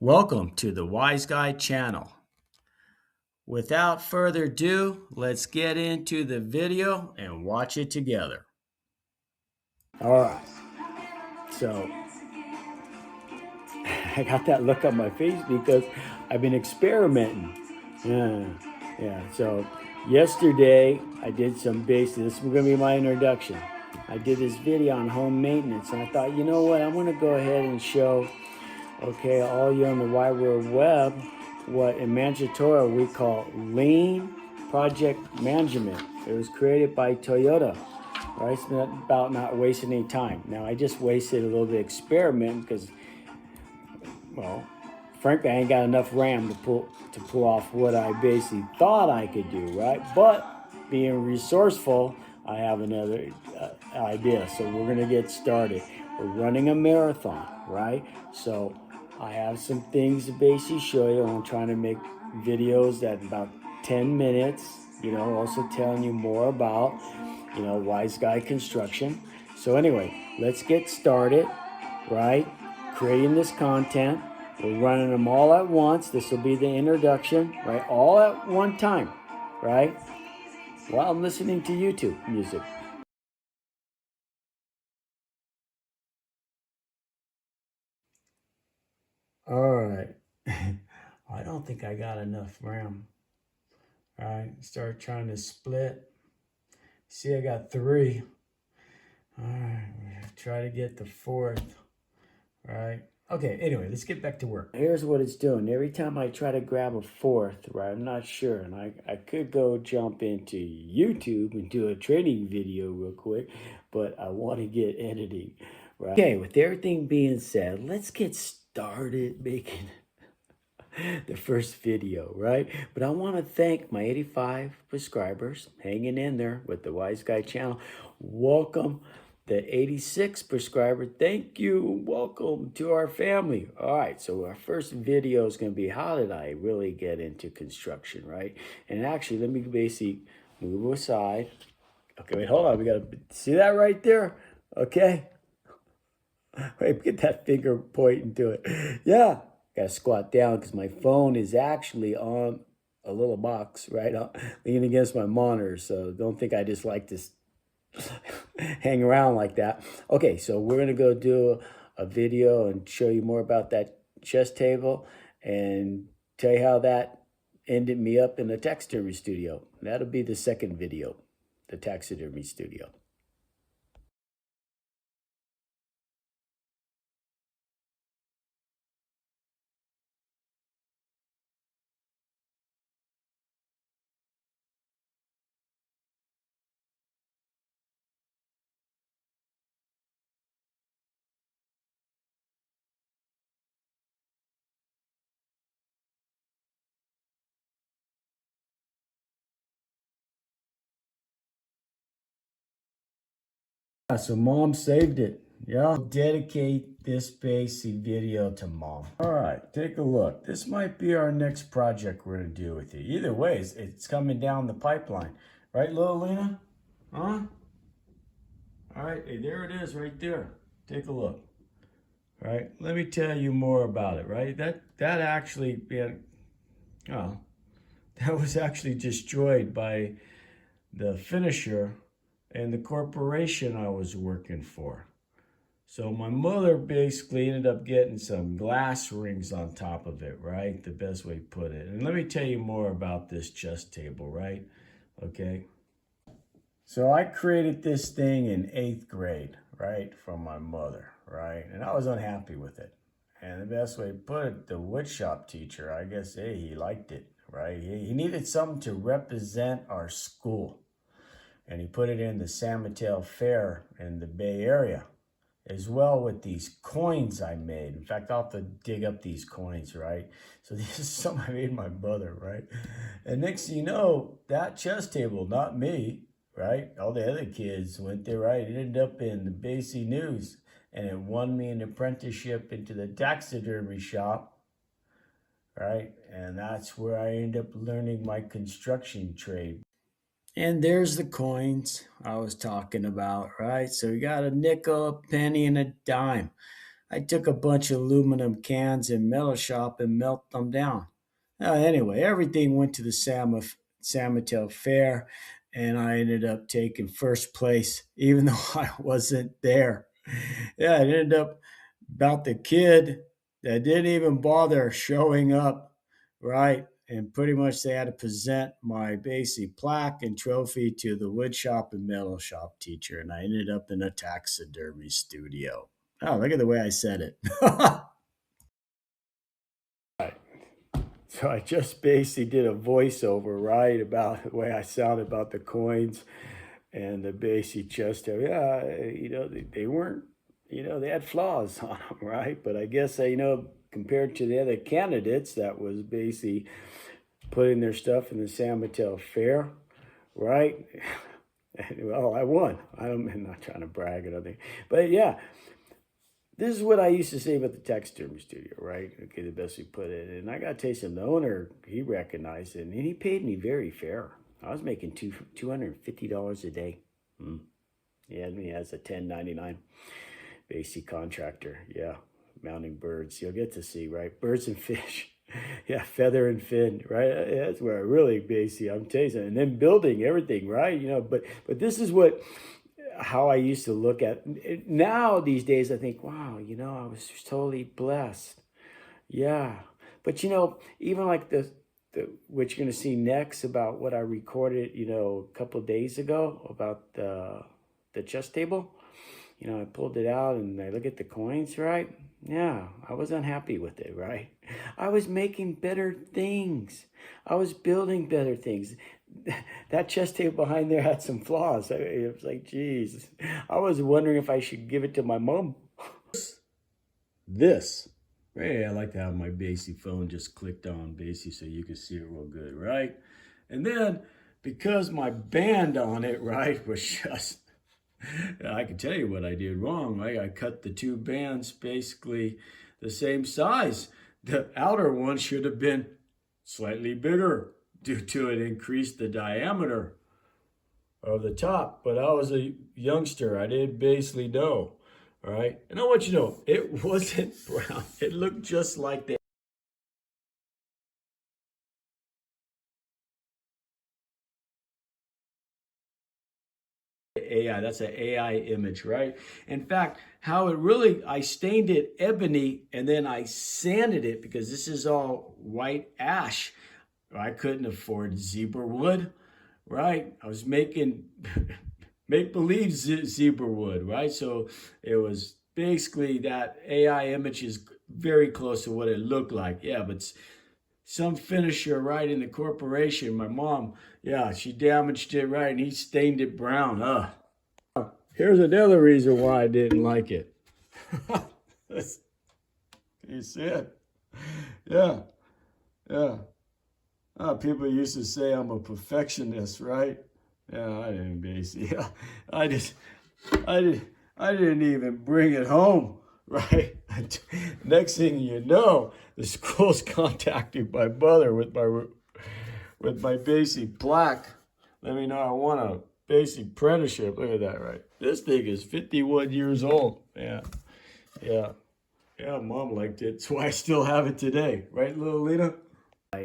Welcome to the WiseGuy channel. Without further ado, let's get into the video and watch it together. All right, so I got that look on my face because I've been experimenting. So yesterday I did some basic. This is going to be my introduction. I did this video on home maintenance, and I thought, you know what, I'm going to go ahead and show all you on the wide world web, what in Manchester we call lean project management. It was created by Toyota, right? It's not about not wasting any time. Now I just wasted a little bit of experiment because, well, frankly, I ain't got enough RAM to pull off what I basically thought I could do, right? But being resourceful, I have another idea. So we're gonna get started. We're running a marathon, right? So I have some things to basically show you. I'm trying to make videos that about 10 minutes, also telling you more about, WiseGuy construction. So anyway, let's get started, right? Creating this content. We're running them all at once. This will be the introduction, right? All at one time, right? While I'm listening to YouTube music. All right. I don't think I got enough RAM. All right. Start trying to split. See, I got 3. All right. Try to get the 4th. All right. Okay. Anyway, let's get back to work. Here's what it's doing. Every time I try to grab a 4th, right, I'm not sure. And I could go jump into YouTube and do a training video real quick, but I want to get editing. Right. Okay. With everything being said, let's get started making the first video, right? But I want to thank my 85 subscribers hanging in there with the WiseGuy channel. Welcome the 86 subscriber. Thank you. Welcome to our family. All right, so our first video is going to be how did I really get into construction, right? And actually, let me basically move aside. Okay, wait, hold on. We got to see that right there. Okay. Wait, get that finger pointing to it. Yeah. Got to squat down because my phone is actually on a little box, right? Leaning against my monitor. So don't think I just like to hang around like that. Okay, so we're going to go do a video and show you more about that chest table and tell you how that ended me up in the taxidermy studio. That'll be the second video, the taxidermy studio. So mom saved it. Yeah, I'll dedicate this basic video to mom. All right, take a look. This might be our next project we're gonna do with you. Either way, it's coming down the pipeline. Right, little Lena? Huh? All right, hey, there it is right there. Take a look. All right, let me tell you more about it, right? That actually, that was actually destroyed by the finisher and the corporation I was working for. So my mother basically ended up getting some glass rings on top of it, right? The best way to put it. And let me tell you more about this chest table, right? Okay. So I created this thing in 8th grade, right? From my mother, right? And I was unhappy with it. And the best way to put it, the woodshop teacher, I guess, hey, he liked it, right? He needed something to represent our school. And he put it in the San Mateo Fair in the Bay Area, as well with these coins I made. In fact, I'll have to dig up these coins, right? So this is something I made my brother, right? And next thing you know, that chest table, not me, right? All the other kids went there, right? It ended up in the Basie News, and it won me an apprenticeship into the taxidermy shop, right? And that's where I ended up learning my construction trade. And there's the coins I was talking about, right? So we got a nickel, a penny, and a dime. I took a bunch of aluminum cans in metal shop and melt them down. Anyway, everything went to the San Mateo Fair, and I ended up taking first place, even though I wasn't there. Yeah, it ended up about the kid that didn't even bother showing up, right? And pretty much they had to present my basic plaque and trophy to the wood shop and metal shop teacher, and I ended up in a taxidermy studio. Oh, look at the way I said it. So I just basically did a voiceover, right, about the way I sound about the coins and the basic chest hair. Yeah, they weren't, they had flaws on them, right? But I guess, compared to the other candidates that was basically putting their stuff in the San Mateo Fair, right? Well, I won. I'm not trying to brag or nothing. But yeah, this is what I used to say about the taxidermy studio, right? Okay, the best we put it. And I got to tell you something, the owner, he recognized it, and he paid me very fair. I was making $250 a day. He had me as a 1099 basic contractor. Yeah, mounting birds. You'll get to see, right? Birds and fish. Yeah, feather and fin, right? That's where I really basically, I'm telling you something. And then building everything, right? But this is how I used to look at now these days. I think, wow, I was totally blessed. Yeah. But even like the what you're going to see next about what I recorded, a couple of days ago about the chess table. I pulled it out and I look at the coins, right? Yeah, I was unhappy with it, right? I was making better things. I was building better things. That chess table behind there had some flaws. It was like, geez, I was wondering if I should give it to my mom. This. Hey, I like to have my basic phone just clicked on basic so you can see it real good, right? And then because my band on it, right, was just, I can tell you what I did wrong, right? I cut the two bands basically the same size. The outer one should have been slightly bigger due to it increased the diameter of the top. But I was a youngster. I didn't basically know, all right? And I want you to know, it wasn't brown. It looked just like the AI. That's an AI image, right? In fact, how it really, I stained it ebony and then I sanded it because this is all white ash. I couldn't afford zebra wood, right? I was making make-believe zebra wood, right? So it was basically that AI image is very close to what it looked like. Yeah, but some finisher, right, in the corporation, my mom, yeah, she damaged it, right, and he stained it brown. Here's another reason why I didn't like it. You see it? Yeah, yeah. People used to say I'm a perfectionist, right? Yeah, I didn't basically. Yeah, I just, I didn't even bring it home, right? Next thing you know, the school's contacting my mother with my basic plaque. Let me know I want a basic apprenticeship. Look at that, right? This thing is 51 years old. Yeah, yeah, yeah. Mom liked it. That's why I still have it today, right, little Lena?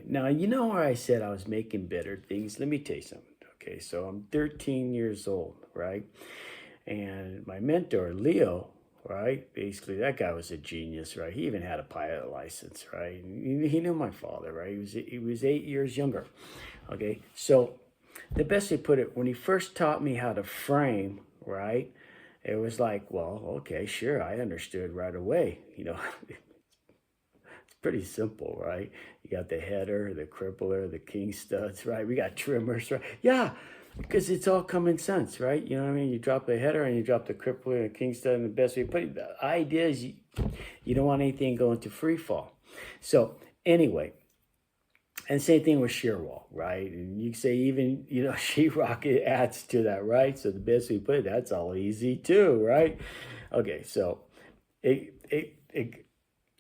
Now, where I said I was making better things? Let me tell you something. Okay, so I'm 13 years old, right? And my mentor, Leo, right? Basically, that guy was a genius, right? He even had a pilot license, right? He knew my father, right? He was 8 years younger. Okay, so the best way to put it, when he first taught me how to frame, right? It was like, well, okay, sure, I understood right away. Pretty simple, right? You got the header, the crippler, the king studs, right? We got trimmers, right? Yeah, because it's all common sense, right? You know what I mean? You drop the header and you drop the crippler and the king stud, and the best way to put it, the idea is you don't want anything going to free fall. So anyway, and same thing with shear wall, right? And you say even, sheetrock, it adds to that, right? So the best way to put it, that's all easy too, right? Okay, so it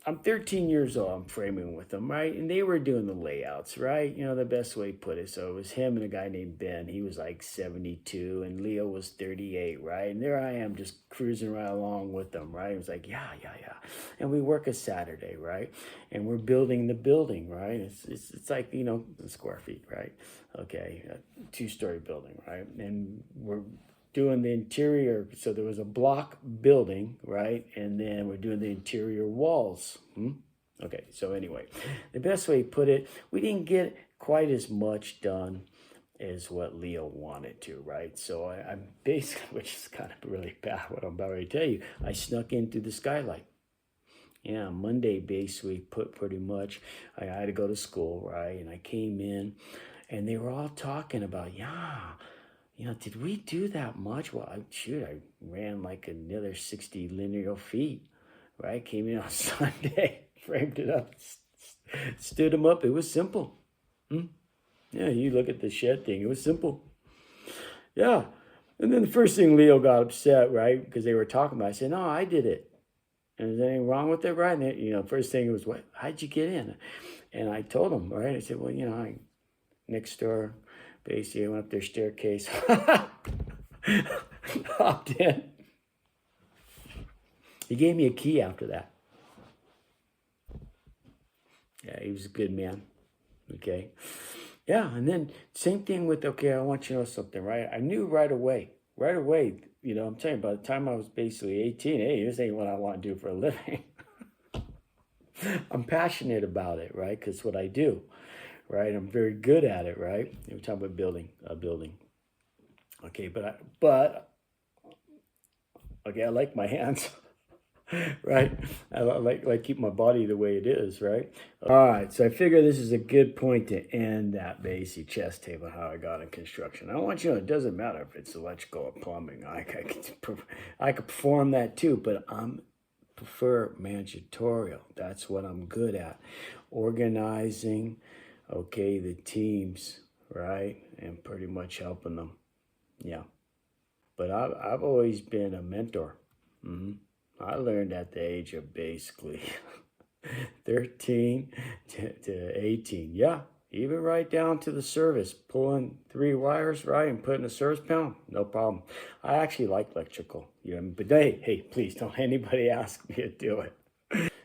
I'm 13 years old. I'm framing with them, right? And they were doing the layouts, right? You know, the best way to put it. So it was him and a guy named Ben. He was like 72 and Leo was 38, right? And there I am just cruising right along with them, right? It was like, yeah. And we work a Saturday, right? And we're building the building, right? It's like, you know, square feet, right? Okay, a 2-story building, right? And we're doing the interior. So there was a block building, right? And then we're doing the interior walls. Okay, so anyway, the best way to put it, we didn't get quite as much done as what Leo wanted to, right? So I'm basically, which is kind of really bad what I'm about to tell you, I snuck in through the skylight. Yeah, Monday basically put pretty much, I had to go to school, right? And I came in and they were all talking about, yeah, you know, did we do that much? Well, I ran like another 60 linear feet, right? Came in on Sunday, framed it up, stood them up. It was simple. Yeah, you look at the shed thing. It was simple. Yeah. And then the first thing Leo got upset, right? Because they were talking about it. I said, no, I did it. And is there anything wrong with it, right? And they, you know, first thing was, what? How'd you get in? And I told him, right? I said, well, you know, next door, basically, I went up their staircase, hopped in. He gave me a key after that. Yeah, he was a good man. Okay. Yeah, and then same thing with, okay, I want you to know something, right? I knew right away, you know, I'm telling you, by the time I was basically 18, hey, this ain't what I want to do for a living. I'm passionate about it, right? Because what I do, right? I'm very good at it, right? We're talking about building a building. Okay, but okay, I like my hands, right? I like keep my body the way it is, right? All right, so I figure this is a good point to end that basic chess table, how I got in construction. I want you to know, it doesn't matter if it's electrical or plumbing. I could perform that too, but I'm prefer managerial. That's what I'm good at. Organizing, okay, the teams, right? And pretty much helping them. Yeah. But I've always been a mentor. I learned at the age of basically 13 to 18. Yeah. Even right down to the service, pulling 3 wires, right, and putting a service panel, no problem. I actually like electrical, you know, but hey, please don't anybody ask me to do it.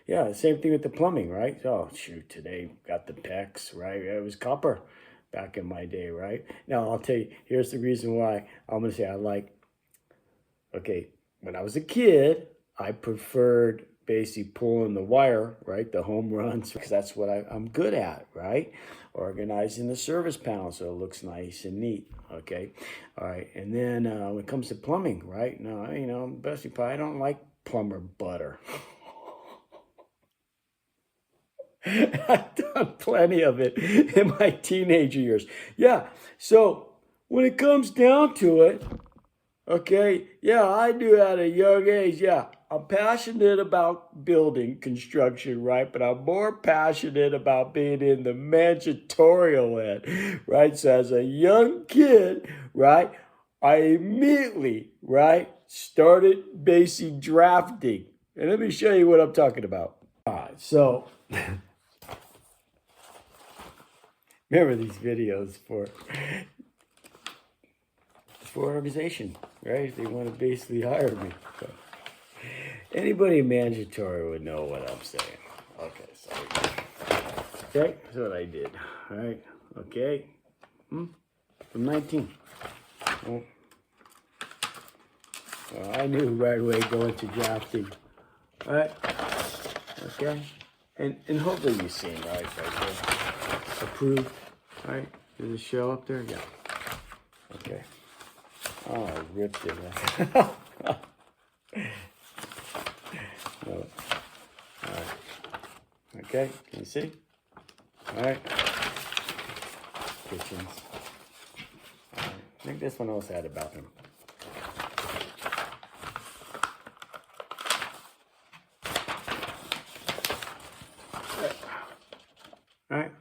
Yeah, same thing with the plumbing, right? Oh, shoot, today got the PEX, right? It was copper back in my day, right? Now, I'll tell you, here's the reason why I'm going to say I like, okay, when I was a kid, I preferred basically pulling the wire, right? The home runs, because that's what I'm good at, right? Organizing the service panel so it looks nice and neat, okay? All right, and then when it comes to plumbing, right? No, you know, best part, I don't like plumber butter. I've done plenty of it in my teenager years. Yeah, so when it comes down to it, okay, yeah, I knew at a young age, yeah, I'm passionate about building construction, right? But I'm more passionate about being in the managerial end, right? So as a young kid, right, I immediately, right, started basic drafting. And let me show you what I'm talking about. All right, so remember these videos for organization, right? They want to basically hire me. So anybody mandatory would know what I'm saying. Okay, sorry. Okay, that's what I did. All right, okay. From 19. Well, I knew right away going to drafting. All right, okay. And hopefully you've seen, right there. Approved, right? Does it show up there? Yeah. Okay. Oh, I ripped it. No. All right. Okay, can you see? All right. Kitchens. All right. I think this one also had a bathroom. All right.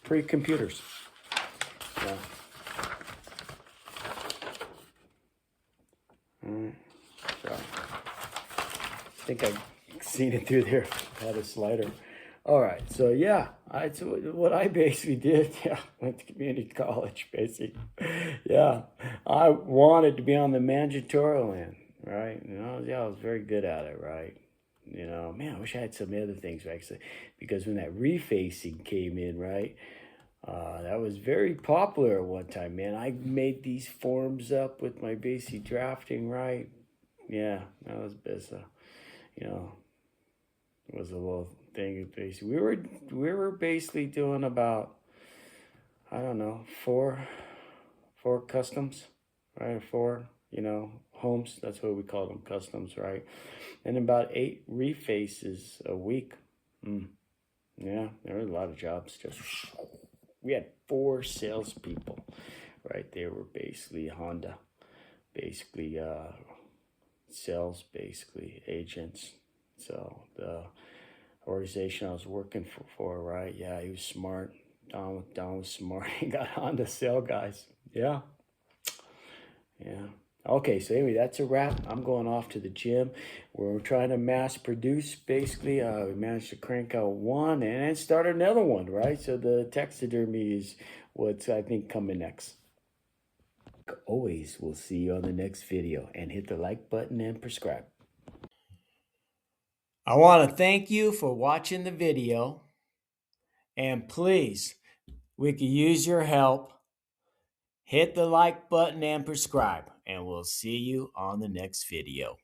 3 computers. Yeah. All right. So, I think I seen it through there. Had a slider. All right, so yeah, so what I basically did, yeah, went to community college, basically. Yeah, I wanted to be on the managerial end, right? Yeah, I was very good at it, right? Man, I wish I had some other things, actually, because when that refacing came in, right, that was very popular at one time, man. I made these forms up with my basic drafting, right? Yeah, that was business. You know, it was a little thing. Basically, we were basically doing about, I don't know, four customs, right? Four, homes. That's what we call them, customs, right? And about 8 refaces a week. Yeah, there were a lot of jobs. Just we had 4 salespeople, right? They were basically Honda, basically sales, basically agents. So the organization I was working for, right? Yeah, he was smart. Don was smart. He got Honda sell guys. Yeah, yeah. Okay, so anyway, that's a wrap. I'm going off to the gym. We're trying to mass produce, basically. We managed to crank out one and then start another one, right? So the taxidermy is what's, I think, coming next. Always, we'll see you on the next video. And hit the like button and subscribe. I want to thank you for watching the video. And please, we could use your help. Hit the like button and subscribe. And we'll see you on the next video.